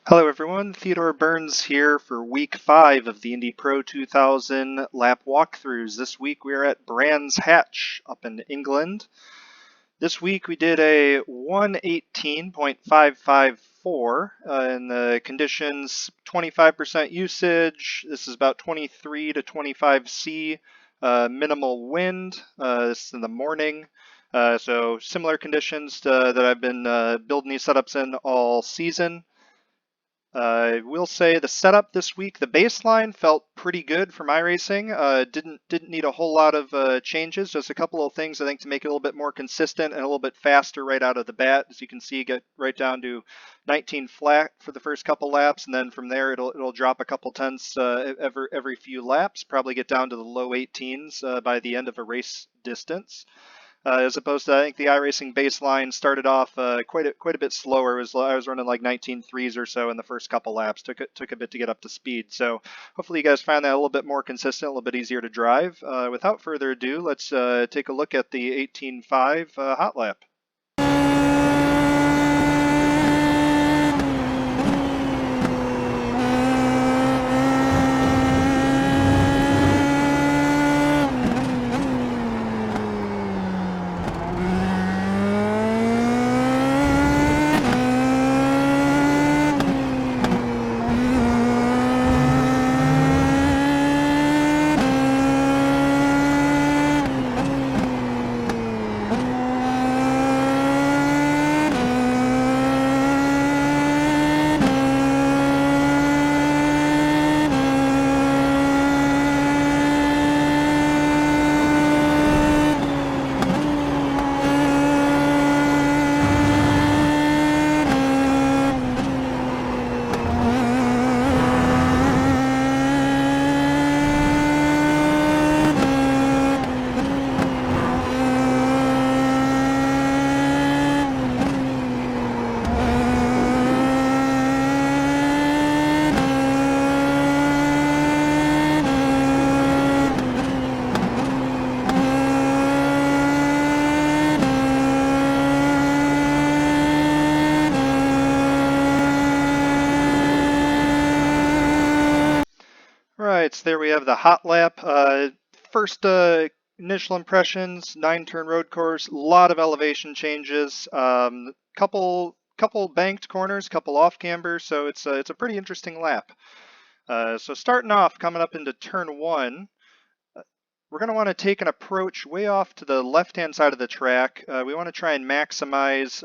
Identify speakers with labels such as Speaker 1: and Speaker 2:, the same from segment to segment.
Speaker 1: Hello everyone, Theodore Burns here for week 5 of the IndyPro2000 lap walkthroughs. This week we are at Brands Hatch up in England. This week we did a 118.554 in the conditions 25% usage. This is about 23 to 25 C, minimal wind. This is in the morning. So similar conditions that I've been building these setups in all season. I will say the setup this week, the baseline felt pretty good for iRacing. Didn't need a whole lot of changes, just a couple of things I think to make it a little bit more consistent and a little bit faster right out of the bat. As you can see, get right down to 19 flat for the first couple laps, and then from there it'll drop a couple tenths every few laps. Probably get down to the low 18s by the end of a race distance. As opposed to, I think the iRacing baseline started off quite a bit slower. I was running like 19.3s or so in the first couple laps. Took a bit to get up to speed. So hopefully you guys found that a little bit more consistent, a little bit easier to drive. Without further ado, let's take a look at the 18.5 hot lap. Right, so there we have the hot lap. First initial impressions, 9-turn road course, a lot of elevation changes, couple banked corners, couple off cambers, so it's a pretty interesting lap. So starting off, coming up into turn 1, we're going to want to take an approach way off to the left-hand side of the track. We want to try and maximize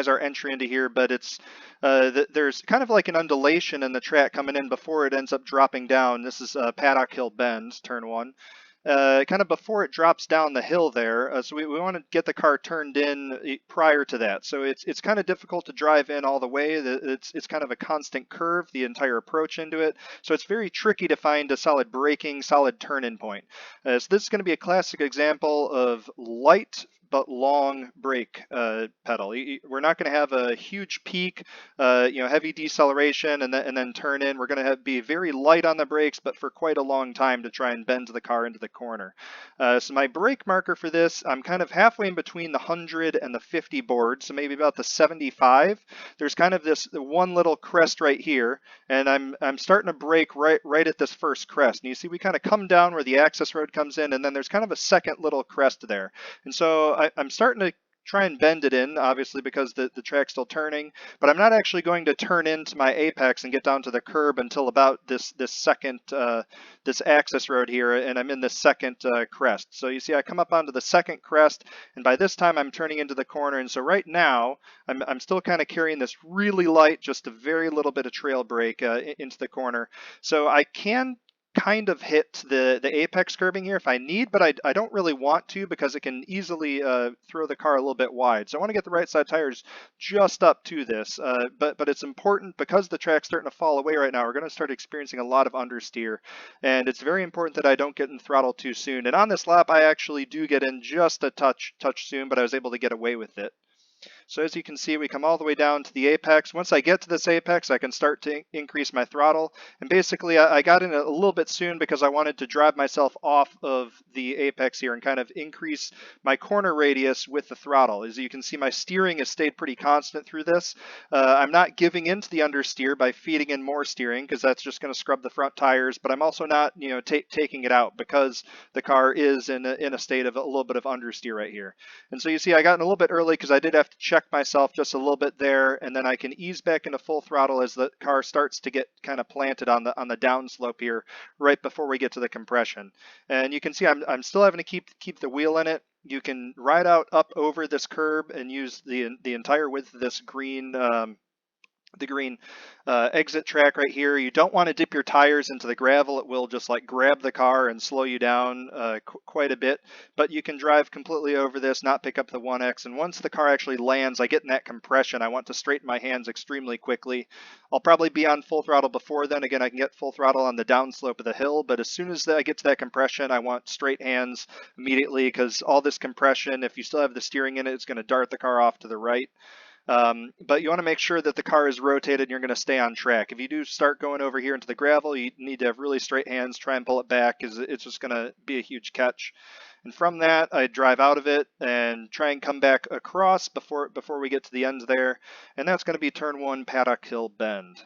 Speaker 1: our entry into here, but there's kind of like an undulation in the track coming in before it ends up dropping down. This is Paddock Hill Bend, turn 1. Kind of before it drops down the hill there, so we want to get the car turned in prior to that. So it's kind of difficult to drive in all the way. It's kind of a constant curve, the entire approach into it. So it's very tricky to find a solid braking, solid turn-in point. So this is going to be a classic example of light but long brake pedal. We're not going to have a huge peak, heavy deceleration and then turn in. We're going to be very light on the brakes, but for quite a long time to try and bend the car into the corner. So my brake marker for this, I'm kind of halfway in between the 100 and the 50 board, so maybe about the 75. There's kind of this one little crest right here, and I'm starting to brake right at this first crest. And you see we kind of come down where the access road comes in, and then there's kind of a second little crest there. And so I'm starting to try and bend it in, obviously, because the track's still turning, but I'm not actually going to turn into my apex and get down to the curb until about this second, this access road here, and I'm in this second crest. So you see I come up onto the second crest, and by this time I'm turning into the corner, and so right now I'm still kind of carrying this really light, just a very little bit of trail brake into the corner. So I can kind of hit the apex curbing here if I need, but I don't really want to because it can easily throw the car a little bit wide. So I want to get the right side tires just up to this, but it's important because the track's starting to fall away right now. We're going to start experiencing a lot of understeer, and it's very important that I don't get in throttle too soon. And on this lap, I actually do get in just a touch soon, but I was able to get away with it. So as you can see, we come all the way down to the apex. Once I get to this apex, I can start to increase my throttle. And basically, I got in a little bit soon because I wanted to drive myself off of the apex here and kind of increase my corner radius with the throttle. As you can see, my steering has stayed pretty constant through this. I'm not giving into the understeer by feeding in more steering because that's just going to scrub the front tires, but I'm also not, taking it out because the car is in a state of a little bit of understeer right here. And so you see I got in a little bit early because I did have to check myself just a little bit there, and then I can ease back into full throttle as the car starts to get kind of planted on the downslope here right before we get to the compression. And you can see I'm still having to keep the wheel in it. You can ride out up over this curb and use the entire width of this green exit track right here. You don't want to dip your tires into the gravel. It will just like grab the car and slow you down quite a bit, but you can drive completely over this, not pick up the 1X. And once the car actually lands, I get in that compression. I want to straighten my hands extremely quickly. I'll probably be on full throttle before then. Again, I can get full throttle on the downslope of the hill, but as soon as I get to that compression, I want straight hands immediately because all this compression, if you still have the steering in it, it's going to dart the car off to the right. But you want to make sure that the car is rotated and you're going to stay on track. If you do start going over here into the gravel, you need to have really straight hands, try and pull it back because it's just going to be a huge catch. And from that, I drive out of it and try and come back across before we get to the end there. And that's going to be turn 1, Paddock Hill Bend.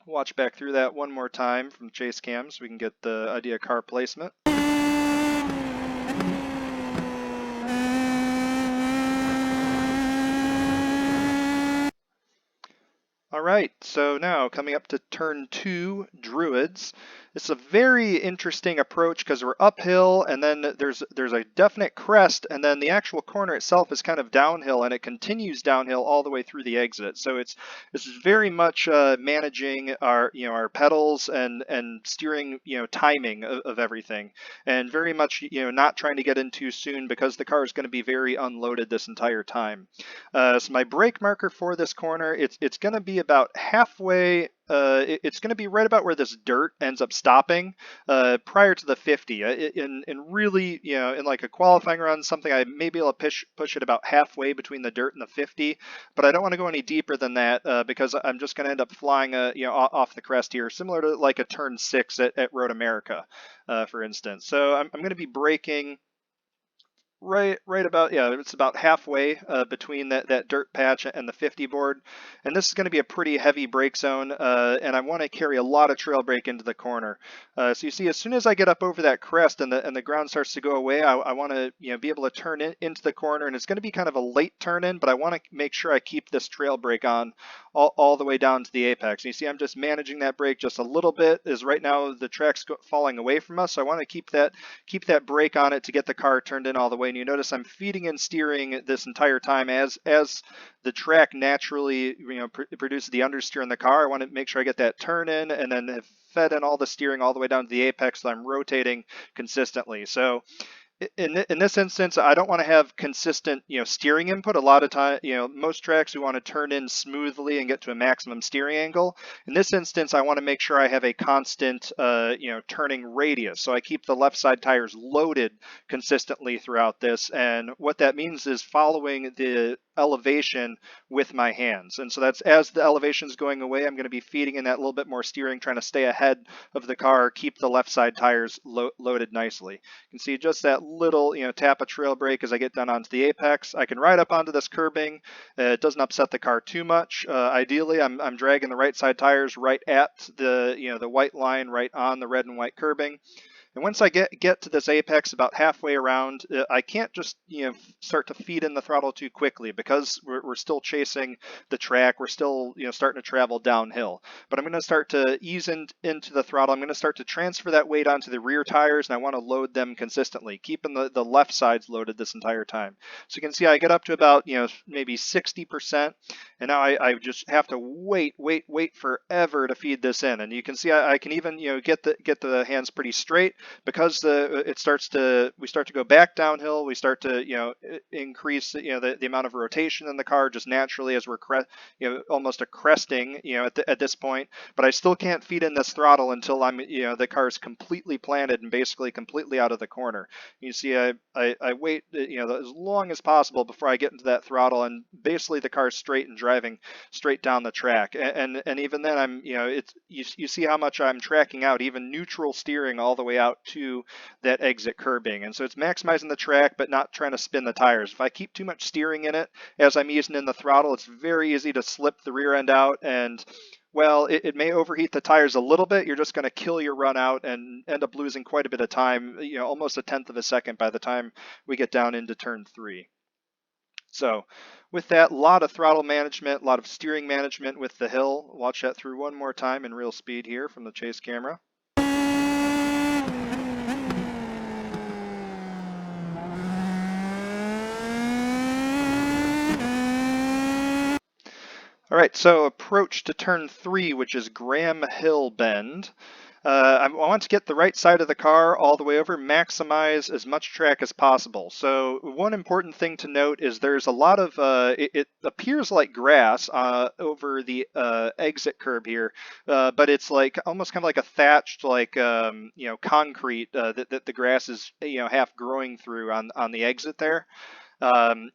Speaker 1: Watch back through that one more time from chase cam so we can get the idea of car placement. All right, so now coming up to turn 2, Druids. It's a very interesting approach because we're uphill and then there's a definite crest, and then the actual corner itself is kind of downhill and it continues downhill all the way through the exit. So it's very much managing our pedals and steering timing of everything, and very much not trying to get in too soon because the car is going to be very unloaded this entire time. So my brake marker for this corner, it's going to be about halfway. It's going to be right about where this dirt ends up stopping prior to the 50. In really, in like a qualifying run, something I may be able to push it about halfway between the dirt and the 50, but I don't want to go any deeper than that because I'm just going to end up flying off the crest here, similar to like a turn 6 at Road America, for instance. So I'm going to be braking right about, it's about halfway between that dirt patch and the 50 board, and this is going to be a pretty heavy brake zone, and I want to carry a lot of trail brake into the corner. So you see, as soon as I get up over that crest and the ground starts to go away, I want to be able to turn into the corner, and it's going to be kind of a late turn in, but I want to make sure I keep this trail brake on all the way down to the apex. And you see I'm just managing that brake just a little bit, as right now the track's falling away from us, so I want to keep that brake on it to get the car turned in all the way. And you notice I'm feeding and steering this entire time as the track naturally produces the understeer in the car. I want to make sure I get that turn in and then have fed in all the steering all the way down to the apex so I'm rotating consistently. So in this instance, I don't want to have consistent, steering input. A lot of time, most tracks we want to turn in smoothly and get to a maximum steering angle. In this instance, I want to make sure I have a constant, turning radius. So I keep the left side tires loaded consistently throughout this. And what that means is following the elevation with my hands. And so that's as the elevation is going away, I'm going to be feeding in that little bit more steering, trying to stay ahead of the car, keep the left side tires loaded nicely. You can see just that little tap of trail brake as I get down onto the apex. I can ride up onto this curbing. It doesn't upset the car too much. Ideally, I'm dragging the right side tires right at the the white line, right on the red and white curbing. And once I get to this apex about halfway around, I can't just start to feed in the throttle too quickly because we're still chasing the track. We're still starting to travel downhill. But I'm going to start to ease into the throttle. I'm going to start to transfer that weight onto the rear tires, and I want to load them consistently, keeping the left sides loaded this entire time. So you can see I get up to about maybe 60%, and now I just have to wait forever to feed this in. And you can see I can even get the hands pretty straight. because we start to go back downhill, we start to increase the amount of rotation in the car just naturally as we're almost a cresting at this point. But I still can't feed in this throttle until the car is completely planted and basically completely out of the corner. You see, I wait as long as possible before I get into that throttle, and basically the car's straight and driving straight down the track. And even then you see how much I'm tracking out, even neutral steering all the way out to that exit curbing. And so it's maximizing the track but not trying to spin the tires. If I keep too much steering in it as I'm easing in the throttle, it's very easy to slip the rear end out, and well, it may overheat the tires a little bit. You're just going to kill your run out and end up losing quite a bit of time, almost a tenth of a second by the time we get down into turn 3. So with that, a lot of throttle management, a lot of steering management with the hill. Watch that through one more time in real speed here from the chase camera. All right, so approach to turn 3, which is Graham Hill Bend. I want to get the right side of the car all the way over, maximize as much track as possible. So one important thing to note is there's a lot of, it appears like grass over the exit curb here, but it's like almost kind of like a thatched, like, concrete that the grass is, half growing through on the exit there.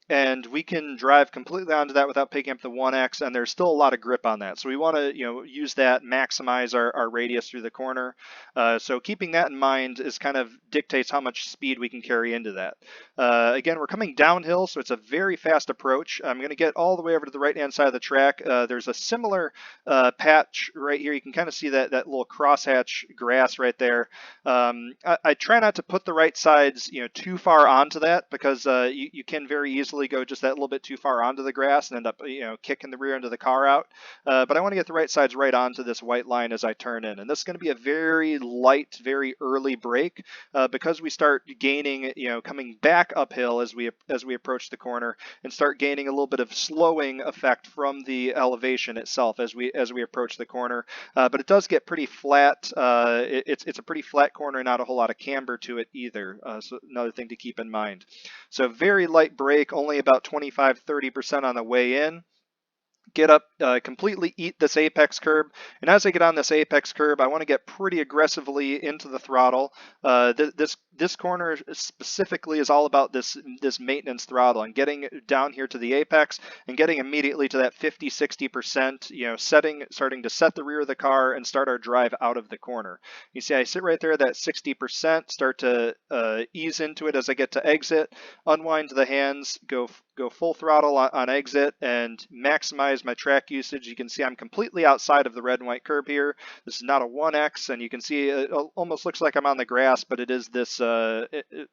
Speaker 1: And we can drive completely onto that without picking up the 1X, and there's still a lot of grip on that. So we want to use that, maximize our radius through the corner. So keeping that in mind is kind of dictates how much speed we can carry into that. Again, we're coming downhill, so it's a very fast approach. I'm going to get all the way over to the right-hand side of the track. There's a similar patch right here. You can kind of see that little crosshatch grass right there. I try not to put the right sides too far onto that, because you can very easily go just that little bit too far onto the grass and end up kicking the rear end of the car out. But I want to get the right sides right onto this white line as I turn in, and this is going to be a very light, very early brake because we start gaining, coming back uphill as we approach the corner, and start gaining a little bit of slowing effect from the elevation itself as we approach the corner. But it does get pretty flat. It's a pretty flat corner, not a whole lot of camber to it either. So another thing to keep in mind. So very light brake, only about 25-30% on the way in. Get up, completely eat this apex curb, and as I get on this apex curb, I want to get pretty aggressively into the throttle. This corner specifically is all about this maintenance throttle and getting down here to the apex and getting immediately to that 50-60%, starting to set the rear of the car and start our drive out of the corner. You see I sit right there, that 60%, start to ease into it as I get to exit, unwind the hands, go full throttle on exit, and maximize my track usage. You can see I'm completely outside of the red and white curb here. This is not a 1X, and you can see it almost looks like I'm on the grass, but it is this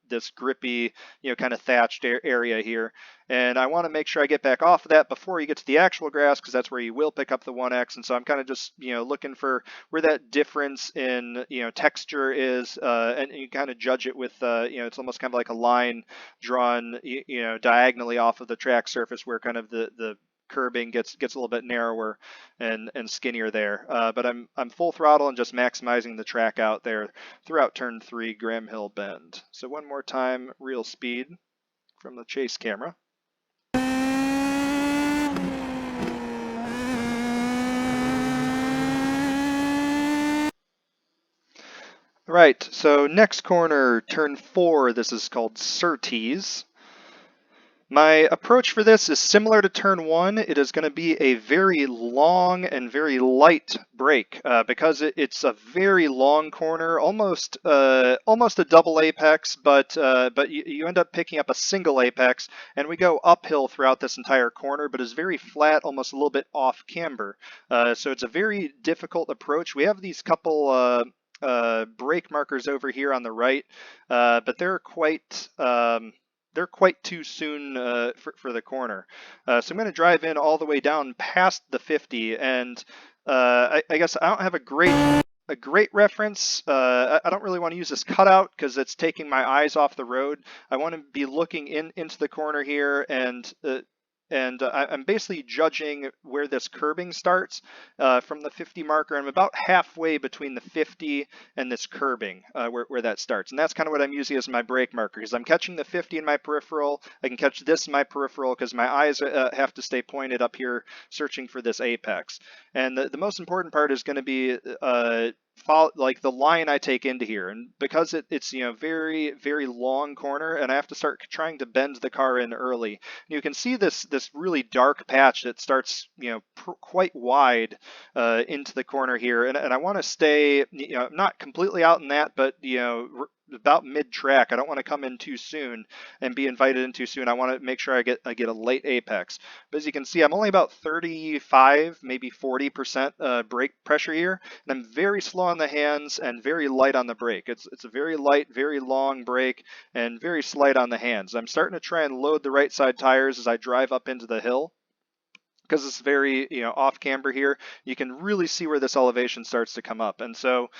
Speaker 1: this grippy, kind of thatched area here. And I want to make sure I get back off of that before you get to the actual grass, because that's where you will pick up the 1X. And so I'm kind of just, looking for where that difference in, texture is, and you kind of judge it with, it's almost kind of like a line drawn, diagonally off of the track surface, where kind of the curbing gets a little bit narrower and skinnier there. But I'm full throttle and just maximizing the track out there throughout turn 3, Graham Hill Bend. So one more time, real speed from the chase camera. Right, so next corner, turn 4, this is called Surtees. My approach for this is similar to turn 1. It is going to be a very long and very light brake because it's a very long corner, almost a double apex, but you end up picking up a single apex, and we go uphill throughout this entire corner, but it's very flat, almost a little bit off camber. So it's a very difficult approach. We have these couple brake markers over here on the right, but they're quite too soon for the corner. So I'm going to drive in all the way down past the 50, and I guess I don't have a great reference. I don't really want to use this cutout because it's taking my eyes off the road. I want to be looking into the corner here, and and I'm basically judging where this curbing starts from the 50 marker. I'm about halfway between the 50 and this curbing where that starts. And that's kind of what I'm using as my brake marker, because I'm catching the 50 in my peripheral. I can catch this in my peripheral because my eyes have to stay pointed up here searching for this apex. And the most important part is going to be like the line I take into here, and because it's very very long corner, and I have to start trying to bend the car in early. You can see this really dark patch that starts quite wide into the corner here, and I want to stay not completely out in that, but about mid-track. I don't want to come in too soon and be invited in too soon. I want to make sure I get a late apex. But as you can see, I'm only about 35, maybe 40% brake pressure here, and I'm very slow on the hands and very light on the brake. It's a very light, very long brake and very slight on the hands. I'm starting to try and load the right side tires as I drive up into the hill, because it's very off camber here. You can really see where this elevation starts to come up. And so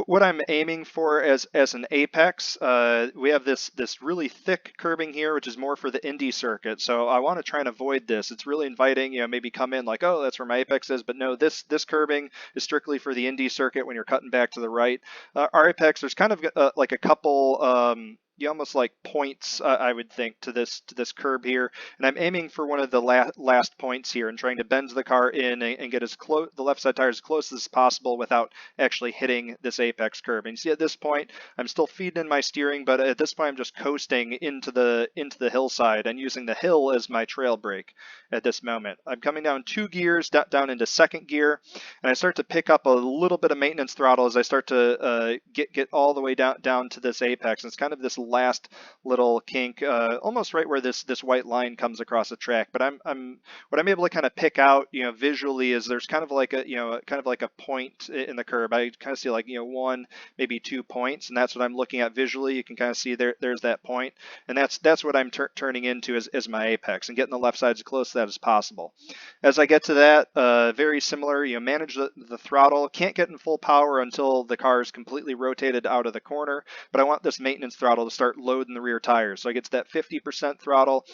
Speaker 1: what I'm aiming for as an apex, we have this really thick curbing here, which is more for the Indy circuit. So I want to try and avoid this. It's really inviting, maybe come in like, oh, that's where my apex is, but no, this curbing is strictly for the Indy circuit when you're cutting back to the right. Our apex, there's kind of like a couple almost like points, I would think, to this curb here, and I'm aiming for one of the last points here and trying to bend the car in and get the left side tire as close as possible without actually hitting this apex curb. And you see at this point I'm still feeding in my steering, but at this point I'm just coasting into the hillside and using the hill as my trail brake at this moment. I'm coming down 2 gears down into second gear, and I start to pick up a little bit of maintenance throttle as I start to get all the way down to this apex. And it's kind of this last little kink, almost right where this white line comes across the track. But what I'm able to kind of pick out, visually, is there's kind of like a point in the curb. I kind of see like 1, maybe 2 points, and that's what I'm looking at visually. You can kind of see there's that point, and that's what I'm turning into as my apex, and getting the left side as close to that as possible. As I get to that, very similar, manage the throttle. Can't get in full power until the car is completely rotated out of the corner, but I want this maintenance throttle to start loading the rear tires. So I get to that 50% throttle,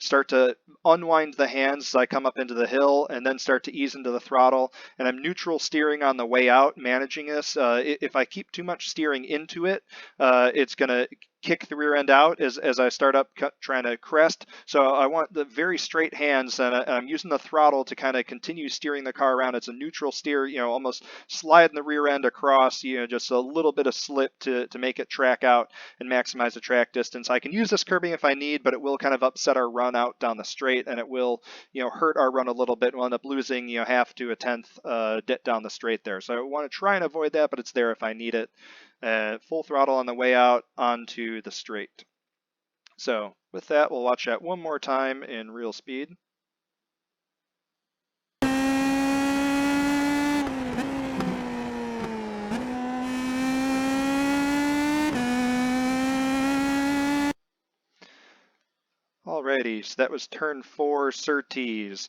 Speaker 1: start to unwind the hands as I come up into the hill, and then start to ease into the throttle. And I'm neutral steering on the way out, managing this. If I keep too much steering into it, it's going to kick the rear end out as I start up trying to crest. So I want the very straight hands, and I'm using the throttle to kind of continue steering the car around. It's a neutral steer, almost sliding the rear end across, just a little bit of slip to make it track out and maximize the track distance. I can use this curbing if I need, but it will kind of upset our run out down the straight, and it will hurt our run a little bit. We'll end up losing half to a tenth down the straight there. So I want to try and avoid that, but it's there if I need it. Full throttle on the way out onto the straight. So with that, we'll watch that one more time in real speed. Alrighty, so that was turn 4, Surtees.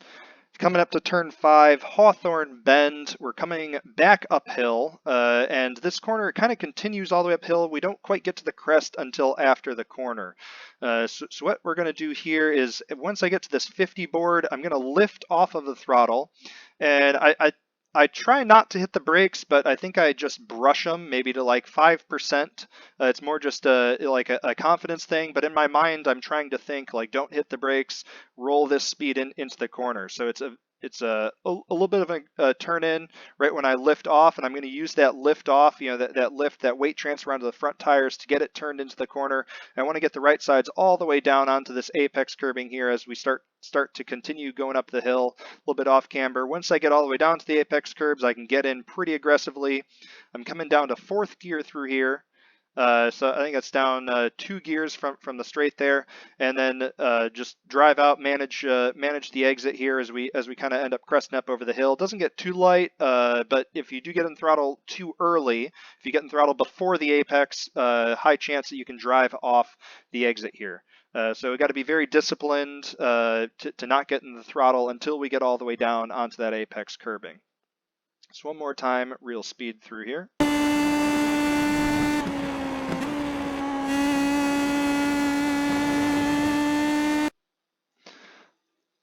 Speaker 1: Coming up to turn 5, Hawthorn bend. We're coming back uphill, and this corner kind of continues all the way uphill. We don't quite get to the crest until after the corner. So what we're going to do here is, once I get to this 50 board, I'm going to lift off of the throttle, and I try not to hit the brakes, but I think I just brush them maybe to like 5%. It's more just like a confidence thing, but in my mind I'm trying to think like, don't hit the brakes, roll this speed into the corner. So it's a little bit of a turn in right when I lift off, and I'm going to use that lift off, that lift, that weight transfer onto the front tires to get it turned into the corner. And I want to get the right sides all the way down onto this apex curbing here as we start to continue going up the hill, a little bit off camber. Once I get all the way down to the apex curbs, I can get in pretty aggressively. I'm coming down to 4th gear through here. So I think that's down 2 gears from the straight there, and then just drive out, manage the exit here as we kind of end up cresting up over the hill. It doesn't get too light, but if you do get in throttle too early, if you get in throttle before the apex, high chance that you can drive off the exit here. So we've got to be very disciplined to not get in the throttle until we get all the way down onto that apex curbing. So one more time, real speed through here.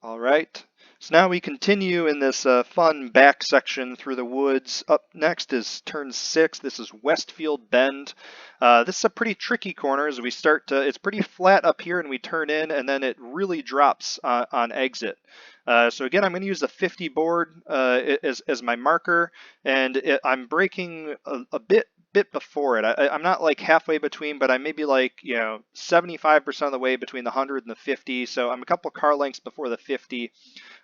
Speaker 1: All right. So now we continue in this fun back section through the woods. Up next is turn 6. This is Westfield Bend. This is a pretty tricky corner as we start to, it's pretty flat up here and we turn in and then it really drops on exit. So again, I'm going to use the 50 board as my marker, and I'm braking a bit before it. I'm not like halfway between, but I may be like, 75% of the way between the 100 and the 50. So I'm a couple car lengths before the 50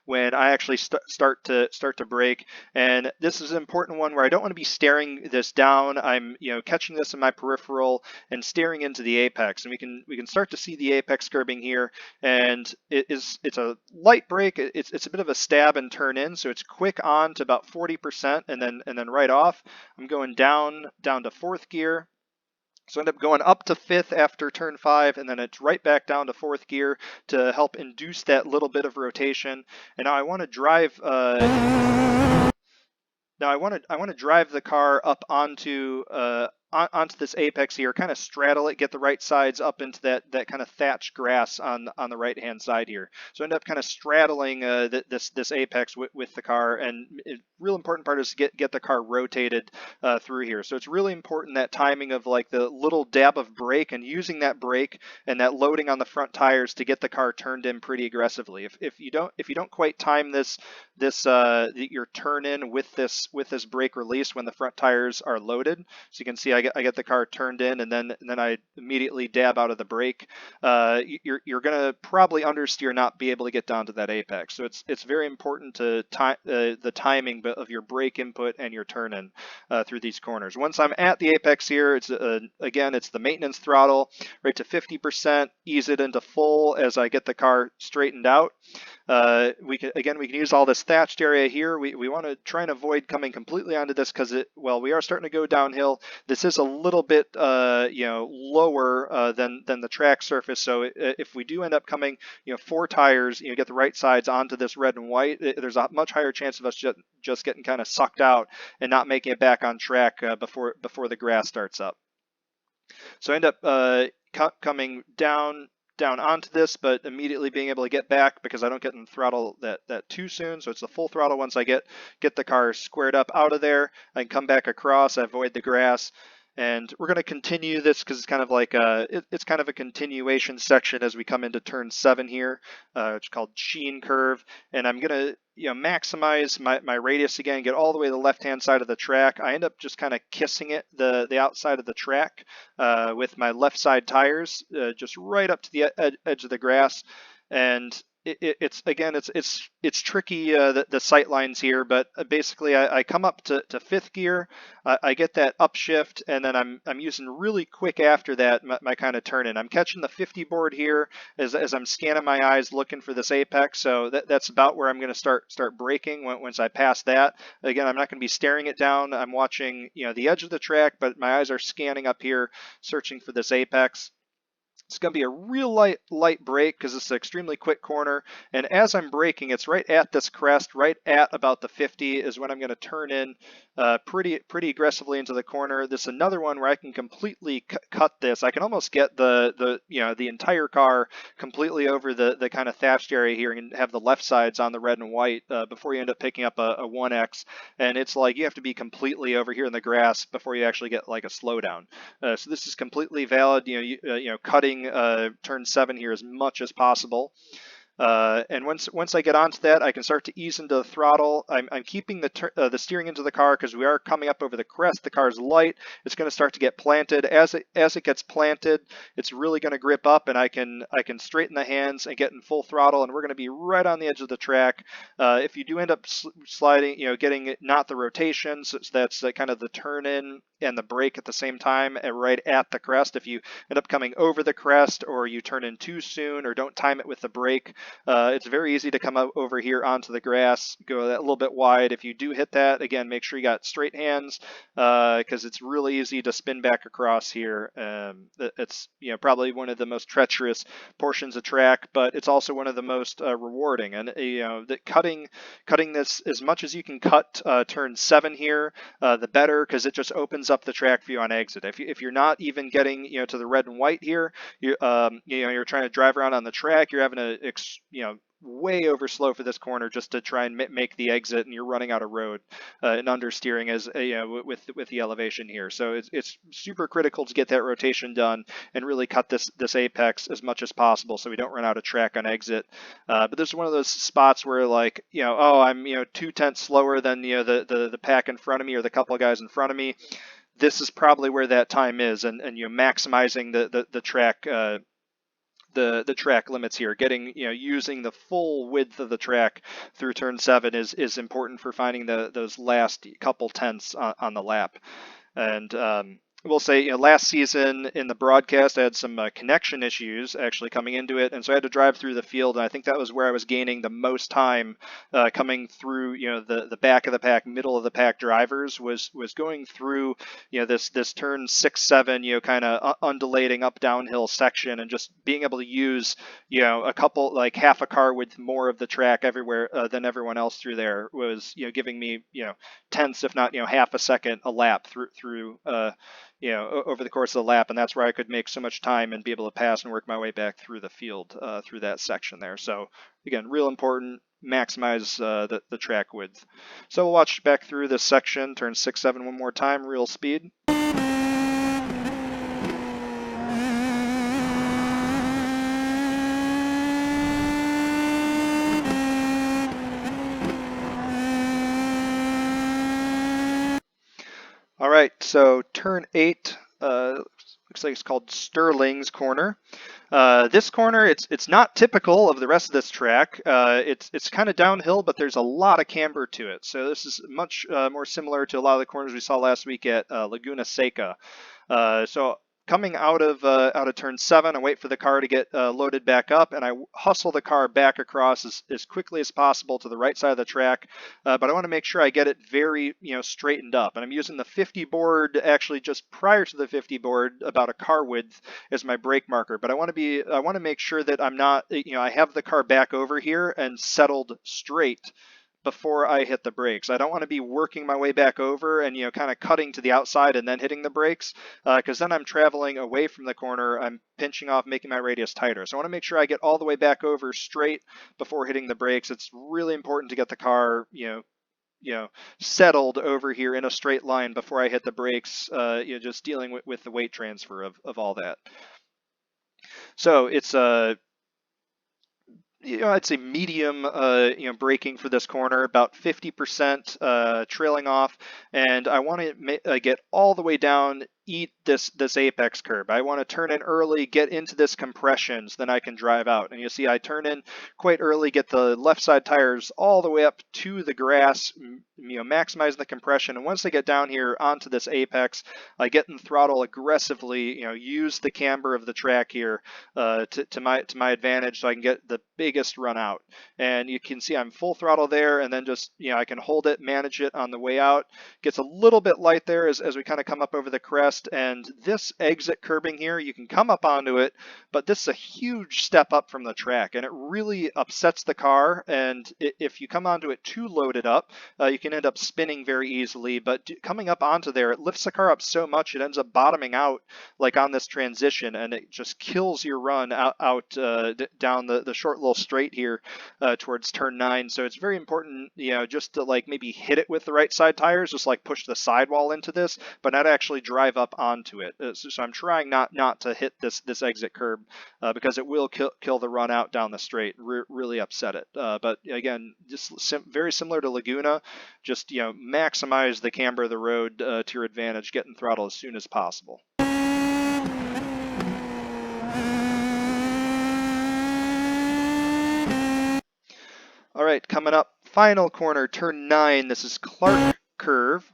Speaker 1: when I actually start to brake. And this is an important one where I don't want to be staring this down. I'm catching this in my peripheral and staring into the apex, and we can start to see the apex curbing here. And it's a light brake. It's a bit of a stab and turn in, so it's quick on to about 40% and then right off. I'm going down to fourth gear. So I end up going up to fifth after turn 5, and then it's right back down to fourth gear to help induce that little bit of rotation. And now I want to drive. Now I want to drive the car up onto this apex here, kind of straddle it, get the right sides up into that kind of thatched grass on the right hand side here. So I end up kind of straddling this apex with the car, and real important part is to get the car rotated through here. So it's really important that timing of like the little dab of brake and using that brake and that loading on the front tires to get the car turned in pretty aggressively. If you don't quite time your turn in with this brake release when the front tires are loaded, so you can see I get the car turned in and then I immediately dab out of the brake. You're gonna probably understeer, not be able to get down to that apex. So it's very important to time the timing of your brake input and your turn in through these corners. Once I'm at the apex here, it's again it's the maintenance throttle right to 50%, ease it into full as I get the car straightened out. We can use all this thatched area here. We want to try and avoid coming completely onto this because we are starting to go downhill. This is a little bit lower than the track surface. So if we do end up coming 4 tires, get the right sides onto this red and white, there's a much higher chance of us just getting kind of sucked out and not making it back on track before the grass starts up. So I end up coming down onto this, but immediately being able to get back because I don't get in the throttle that too soon. So it's the full throttle once I get the car squared up out of there. I can come back across, I avoid the grass. And we're going to continue this because it's kind of like it's kind of a continuation section as we come into turn 7 here. It's called Sheene curve, and I'm going to maximize my radius again, get all the way to the left-hand side of the track. I end up just kind of kissing it the outside of the track with my left side tires, just right up to the edge of the grass. And it's tricky the sight lines here, but basically I come up to 5th gear, I get that upshift, and then I'm using really quick after that my kind of turn in. I'm catching the 50 board here as I'm scanning my eyes looking for this apex, so that's about where I'm going to start braking once I pass that. Again, I'm not going to be staring it down. I'm watching the edge of the track, but my eyes are scanning up here, searching for this apex. It's going to be a real light brake because it's an extremely quick corner. And as I'm braking, it's right at this crest, right at about the 50 is when I'm going to turn in pretty aggressively into the corner. This is another one where I can completely cut this. I can almost get the entire car completely over the kind of thatched area here and have the left sides on the red and white before you end up picking up a 1X. And it's like you have to be completely over here in the grass before you actually get like a slowdown. So this is completely valid. Cutting turn 7 here as much as possible. And once I get onto that, I can start to ease into the throttle. I'm keeping the steering into the car because we are coming up over the crest. The car is light. It's going to start to get planted. As it gets planted, it's really going to grip up, and I can straighten the hands and get in full throttle. And we're going to be right on the edge of the track. If you do end up sliding, getting not the rotation, so that's kind of the turn in and the brake at the same time, and right at the crest. If you end up coming over the crest, or you turn in too soon, or don't time it with the brake, it's very easy to come over here onto the grass, go that little bit wide. If you do hit that, again, make sure you got straight hands because it's really easy to spin back across here. It's probably one of the most treacherous portions of track, but it's also one of the most rewarding. And that cutting this as much as you can cut turn 7 here, the better, because it just opens up the track for you on exit. If you're not even getting to the red and white here, you're trying to drive around on the track, you're having to way over slow for this corner just to try and make the exit, and you're running out of road and understeering as with the elevation here. So it's super critical to get that rotation done and really cut this apex as much as possible so we don't run out of track on exit. But this is one of those spots where, like, oh, I'm 2/10 slower than the pack in front of me or the couple of guys in front of me. This is probably where that time is, and maximizing the track. The track limits here, getting using the full width of the track through turn 7 is important for finding those last couple tenths on the lap. And we'll say, last season in the broadcast, I had some connection issues actually coming into it, and so I had to drive through the field, and I think that was where I was gaining the most time coming through, the back of the pack, middle of the pack drivers was going through, this turn 6, 7, kind of undulating up downhill section, and just being able to use, a couple, like half a car with more of the track everywhere than everyone else through there was, giving me, tenths, if not, half a second a lap through over the course of the lap, and that's where I could make so much time and be able to pass and work my way back through the field through that section there. So again, real important, maximize the track width. So we'll watch back through this section, turn 6, 7 one more time, real speed. All right, so turn 8, looks like it's called Stirling's corner. This corner, it's not typical of the rest of this track. It's kind of downhill, but there's a lot of camber to it. So this is much more similar to a lot of the corners we saw last week at Laguna Seca. So coming out of turn 7, I wait for the car to get loaded back up, and I hustle the car back across as quickly as possible to the right side of the track. But I want to make sure I get it very straightened up, and I'm using the 50 board actually just prior to the 50 board, about a car width, as my brake marker. But I want to make sure that I'm not, I have the car back over here and settled straight before I hit the brakes. I don't want to be working my way back over and kind of cutting to the outside and then hitting the brakes, because then I'm traveling away from the corner. I'm pinching off, making my radius tighter. So I want to make sure I get all the way back over straight before hitting the brakes. It's really important to get the car settled over here in a straight line before I hit the brakes, just dealing with the weight transfer of all that. So it's I'd say medium, braking for this corner, about 50% trailing off, and I want to get all the way down, eat this apex curb. I want to turn in early, get into this compression, so then I can drive out. And you see I turn in quite early, get the left side tires all the way up to the grass, maximize the compression. And once I get down here onto this apex, I get in throttle aggressively, use the camber of the track here to my advantage, so I can get the biggest run out. And you can see I'm full throttle there, and then just I can hold it, manage it on the way out. Gets a little bit light there as we kind of come up over the crest. And this exit curbing here, you can come up onto it, but this is a huge step up from the track, and it really upsets the car. And if you come onto it too loaded up, you can end up spinning very easily. But coming up onto there, it lifts the car up so much it ends up bottoming out like on this transition, and it just kills your run out down the short little straight here towards turn 9. So it's very important, just to like maybe hit it with the right side tires, just like push the sidewall into this, but not actually drive up onto it. So I'm trying not to hit this exit curb because it will kill the run out down the straight, really upset it. But again, just very similar to Laguna, just maximize the camber of the road to your advantage, get in throttle as soon as possible. All right, coming up, final corner, turn 9. This is Clark curve.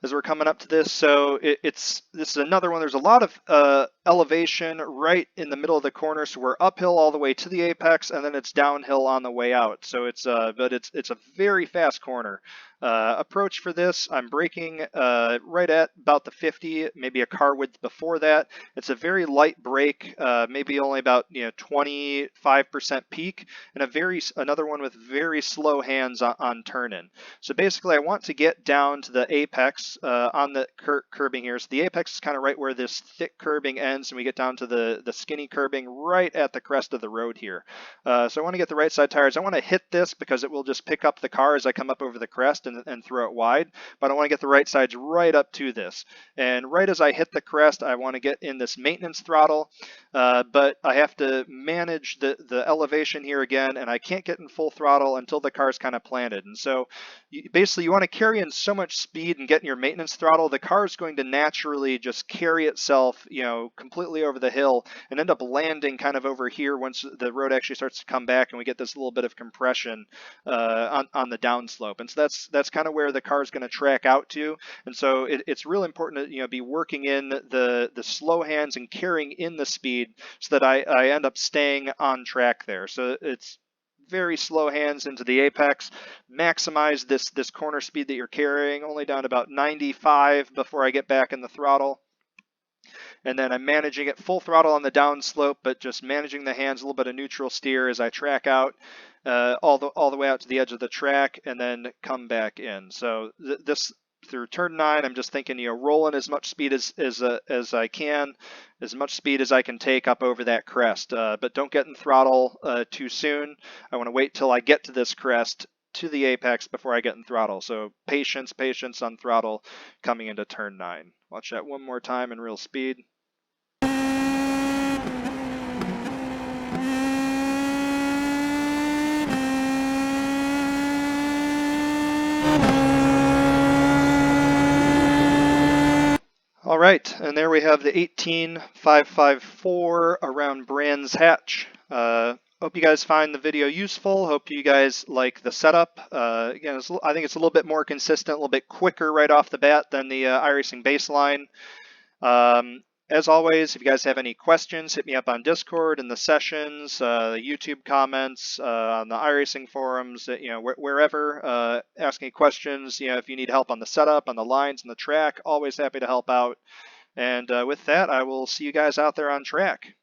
Speaker 1: As we're coming up to this, so this is another one. There's a lot of elevation right in the middle of the corner, so we're uphill all the way to the apex, and then it's downhill on the way out. So it's but it's a very fast corner. approach for this. I'm braking right at about the 50, maybe a car width before that. It's a very light brake, maybe only about 25% peak, and another one with very slow hands on turn-in. So basically, I want to get down to the apex on the curbing here. So the apex is kind of right where this thick curbing ends, and we get down to the skinny curbing right at the crest of the road here. So I want to get the right side tires. I want to hit this because it will just pick up the car as I come up over the crest and throw it wide. But I want to get the right sides right up to this. And right as I hit the crest, I want to get in this maintenance throttle. But I have to manage the elevation here again, and I can't get in full throttle until the car's kind of planted. And so basically you want to carry in so much speed and get in your maintenance throttle, the car is going to naturally just carry itself, completely over the hill and end up landing kind of over here once the road actually starts to come back and we get this little bit of compression on the downslope. And so that's kind of where the car is going to track out to. And so it's really important to be working in the slow hands and carrying in the speed so that I end up staying on track there. So it's very slow hands into the apex, maximize this corner speed that you're carrying, only down to about 95 before I get back in the throttle. And then I'm managing it full throttle on the downslope, but just managing the hands, a little bit of neutral steer as I track out all the way out to the edge of the track and then come back in. So this through turn 9, I'm just thinking, rolling as much speed as I can, as much speed as I can take up over that crest. But don't get in throttle too soon. I want to wait till I get to this crest to the apex before I get in throttle. So patience on throttle coming into turn 9. Watch that one more time in real speed. All right, and there we have the 18554 around Brands Hatch. Hope you guys find the video useful. Hope you guys like the setup. Again, I think it's a little bit more consistent, a little bit quicker right off the bat than the iRacing baseline. As always, if you guys have any questions, hit me up on Discord in the sessions, the YouTube comments, on the iRacing forums, wherever. Ask me questions. If you need help on the setup, on the lines, on the track, always happy to help out. And with that, I will see you guys out there on track.